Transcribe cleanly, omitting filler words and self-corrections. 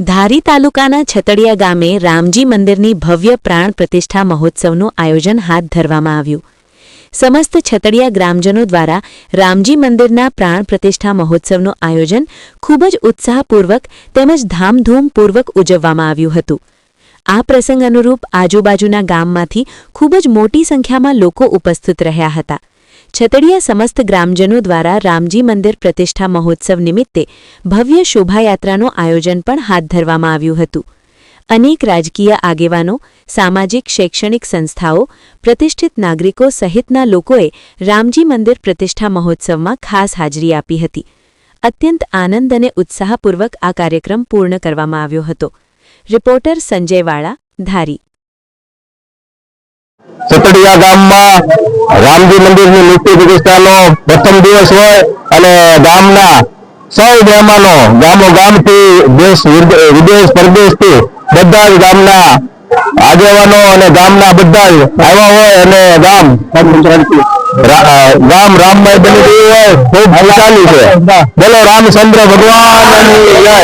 ધારી તાલુકાના છતડિયા ગામે રામજી મંદિરની ભવ્ય પ્રાણ પ્રતિષ્ઠા મહોત્સવનું આયોજન હાથ ધરવામાં આવ્યું। સમસ્ત છતડિયા ગ્રામજનો દ્વારા રામજી મંદિરના પ્રાણ પ્રતિષ્ઠા મહોત્સવનું આયોજન ખૂબ જ ઉત્સાહપૂર્વક તેમજ ધામધૂમપૂર્વક ઉજવવામાં આવ્યું હતું। આ પ્રસંગ અનુરૂપ આજુબાજુના ગામમાંથી ખૂબ જ મોટી સંખ્યામાં લોકો ઉપસ્થિત રહ્યા હતા। છતડિયા સમસ્ત ગ્રામજનો દ્વારા રામજી મંદિર પ્રતિષ્ઠા મહોત્સવ નિમિત્તે ભવ્ય શોભાયાત્રાનું આયોજન પણ હાથ ધરવામાં આવ્યું હતું। અનેક રાજકીય આગેવાનો, સામાજિક શૈક્ષણિક સંસ્થાઓ, પ્રતિષ્ઠિત નાગરિકો સહિતના લોકોએ રામજી મંદિર પ્રતિષ્ઠા મહોત્સવમાં ખાસ હાજરી આપી હતી। અત્યંત આનંદ અને ઉત્સાહપૂર્વક આ કાર્યક્રમ પૂર્ણ કરવામાં આવ્યો હતો। રિપોર્ટર સંજય વાળા, ધારી। છતડિયા ગામમાં રામજી મંદિરની મૂર્તિ પ્રતિષ્ઠાનો પ્રથમ દિવસ હોય અને ગામના સૌ મહેમાનો ગામોગામથી દેશ વિદેશ પરદેશથી બધા જ ગામના આગેવાનો અને ગામના બધા જ આવ્યા હોય અને ગામ રામમય બની ગયું હોય, ખૂબ ખુશાલી છે। બોલો રામચંદ્ર ભગવાનની જય।